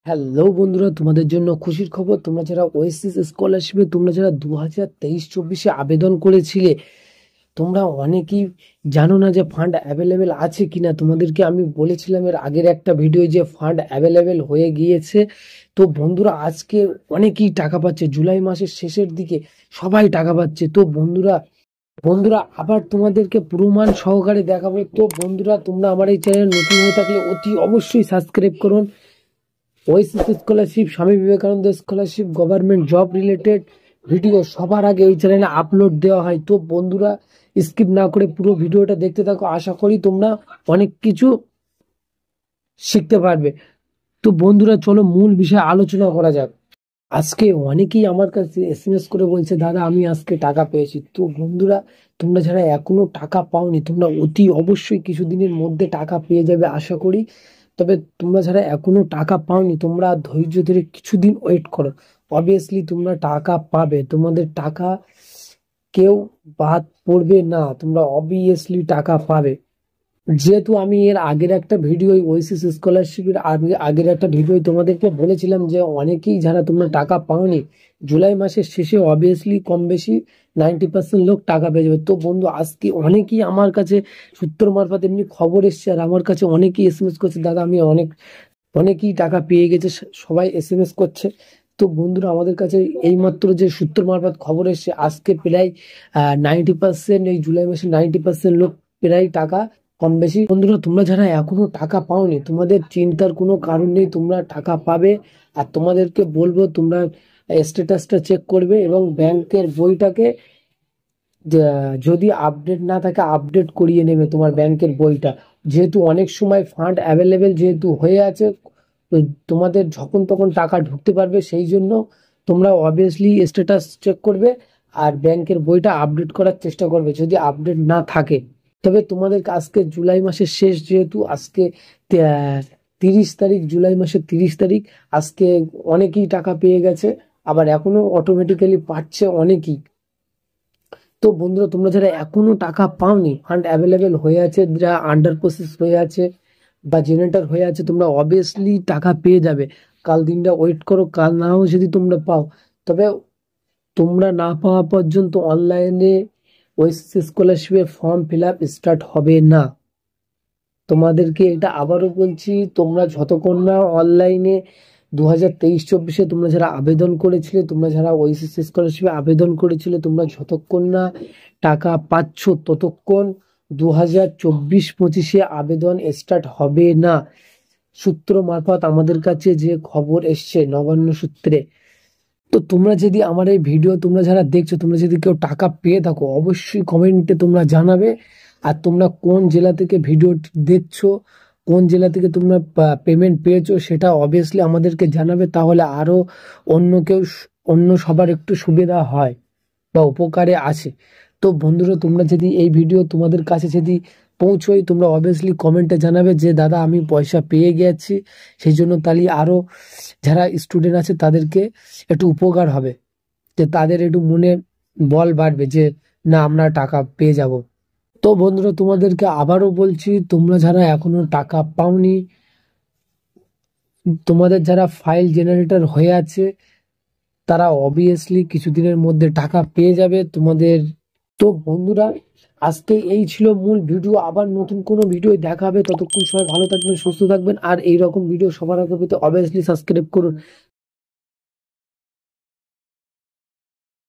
Hello বন্ধুরা, তোমাদের জন্য খুশির খবর। তোমরা যারা ওয়েসিস স্কলারশিপে তোমরা যারা 2023-24 আবেদন করেছিলে, তোমরা অনেকেই জানো না যে ফান্ড অ্যাভেলেবেল আছে কিনা। তোমাদেরকে আমি বলেছিলাম এর আগের একটা ভিডিও যে ফান্ড অ্যাভেলেবেল হয়ে গিয়েছে। তো বন্ধুরা, আজকে অনেকেই টাকা পাচ্ছে, জুলাই মাসের শেষের দিকে সবাই টাকা পাচ্ছে। তো বন্ধুরা বন্ধুরা আবার তোমাদেরকে প্রমাণ সহকারে দেখাবো। তো বন্ধুরা, তোমরা আমার এই চ্যানেল নতুন হয়ে থাকলে অতি অবশ্যই সাবস্ক্রাইব করুন। Oasis scholarship, Swami Vivekananda scholarship, government job related video সবার আগে এই চ্যানেলে আপলোড দেওয়া হয়। তো বন্ধুরা, স্কিপ না করে পুরো ভিডিওটা দেখতে থাকো। আশা করি তোমরা অনেক কিছু শিখতে পারবে। তো বন্ধুরা, চলো মূল বিষয়ে আলোচনা করা যাক। আজকে অনেকেই আমার কাছে এসএমএস করে বলছে, দাদা আমি আজকে টাকা পেয়েছি। তো বন্ধুরা, তোমরা যারা এখনো টাকা পাওনি, তোমরা অতি অবশ্যই কিছুদিনের মধ্যে টাকা পেয়ে যাবে আশা করি। তবে তোমরা যারা এখনো টাকা পাওনি, তোমরা ধৈর্য ধরে কিছুদিন ওয়েট করো। অবভিয়াসলি তোমরা টাকা পাবে, তোমাদের টাকা কেউ বাদ পড়বে না, তোমরা অবভিয়াসলি টাকা পাবে। যেহেতু আমি এর আগের একটা ভিডিও ওয়েসিস স্কলারশিপের আগের একটা ভিডিও তোমাদেরকে বলেছিলাম যে অনেকেই যারা তোমরা টাকা পাওনি, জুলাই মাসের শেষে অবভিয়াসলি কম বেশি 90% লোক টাকা পেয়ে যাবে। তো বন্ধু, আজকে অনেকেই আমার কাছে সূত্র মারফত এমনি খবর এসছে, আর আমার কাছে অনেকেই এসএমএস করছে, দাদা আমি অনেকেই টাকা পেয়ে গেছে, সবাই এসএমএস করছে। তো বন্ধুরা, আমাদের কাছে এইমাত্র যে সূত্র মারফত খবর এসছে, আজকে প্রায় 90%, এই জুলাই মাসে 90% লোক প্রায় টাকা কম বেশি। বন্ধুরা, তোমরা যারা এখনো টাকা পাওনি, তোমাদের চিন্তার কোনো কারণ নেই, তোমরা টাকা পাবে। আর তোমাদেরকে বলবো, তোমরা স্ট্যাটাসটা চেক করবে এবং ব্যাংকের বইটাকে যদি আপডেট না থাকে আপডেট করিয়ে নেবে তোমার ব্যাংকের বইটা। যেহেতু অনেক সময় ফান্ড অ্যাভেলেবেল যেহেতু হয়ে আছে, তো তোমাদের যখন তখন টাকা ঢুকতে পারবে, সেই জন্য তোমরা অবভিয়াসলি স্ট্যাটাস চেক করবে আর ব্যাংকের বইটা আপডেট করার চেষ্টা করবে। যদি আপডেট না থাকে, তবে তোমাদের আজকে জুলাই মাসের শেষ, যেহেতু আজকে 30 তারিখ, জুলাই মাসের 30 তারিখ, আজকে অনেকেই টাকা পেয়ে গেছে, আবার এখনো অটোমেটিক্যালি পাচ্ছে অনেকেই। তো বন্ধুরা, তোমরা যারা এখনো টাকা পাওনি, ফান্ড অ্যাভেলেবেল হয়ে আছে, যারা আন্ডার প্রসেস হয়ে আছে বা জেনারেটর হয়ে আছে, তোমরা অবভিয়াসলি টাকা পেয়ে যাবে। কাল দিনটা ওয়েট করো, কাল নাও যদি তোমরা পাও, তবে তোমরা না পাওয়া পর্যন্ত অনলাইনে ওয়েসিস স্কলারশিপের ফর্ম ফিল আপ স্টার্ট হবে না। তোমাদেরকে এটা আবারও বলছি, তোমরা যতক্ষণ না অনলাইনে 2023-24 তোমরা যারা আবেদন করেছিলে, তোমরা যারা ওয়েসিস স্কলারশিপে আবেদন করেছিলে, তোমরা যতক্ষণ না টাকা পাচ্ছ, ততক্ষণ 2024-25 আবেদন স্টার্ট হবে না। সূত্র মারফত আমাদের কাছে যে খবর এসছে নবান্ন সূত্রে। তো তোমরা যদি আমার এই ভিডিও তোমরা যারা দেখছো, তোমরা যদি কেউ টাকা পেয়ে থাকো, অবশ্যই কমেন্টে তোমরা জানাবে। আর তোমরা কোন জেলা থেকে ভিডিও দেখছো, কোন জেলা থেকে তোমরা পেমেন্ট পেয়েছো, সেটা অবভিয়াসলি আমাদেরকে জানাবে। তাহলে আরো অন্য কেউ অন্য সবার একটু সুবিধা হয় বা উপকারে আসে। তো বন্ধুরা, তোমরা যদি এই ভিডিও তোমাদের কাছে যদি পৌঁছোয়, তোমরা অবভিয়াসলি কমেন্টে জানাবে যে দাদা আমি পয়সা পেয়ে গেছি। সেই জন্য তাহলে আরো যারা স্টুডেন্ট আছে তাদেরকে একটু উপকার হবে, যে তাদের একটু মনে বল বাড়বে যে না, আমরা টাকা পেয়ে যাব। তো বন্ধুরা, তোমাদেরকে আবারও বলছি, তোমরা যারা এখনো টাকা পাওনি, তোমাদের যারা ফাইল জেনারেটর হয়ে আছে, তারা অবভিয়াসলি কিছুদিনের মধ্যে টাকা পেয়ে যাবে তোমাদের। তো বন্ধুরা, আজকে এই ছিল মূল ভিডিও। আবার নতুন কোনো ভিডিও দেখা হবে, ততক্ষণ সবাই ভালো থাকবেন, সুস্থ থাকবেন। আর এইরকম ভিডিও সবার আগে পেতে অবভিয়াসলি সাবস্ক্রাইব করুন।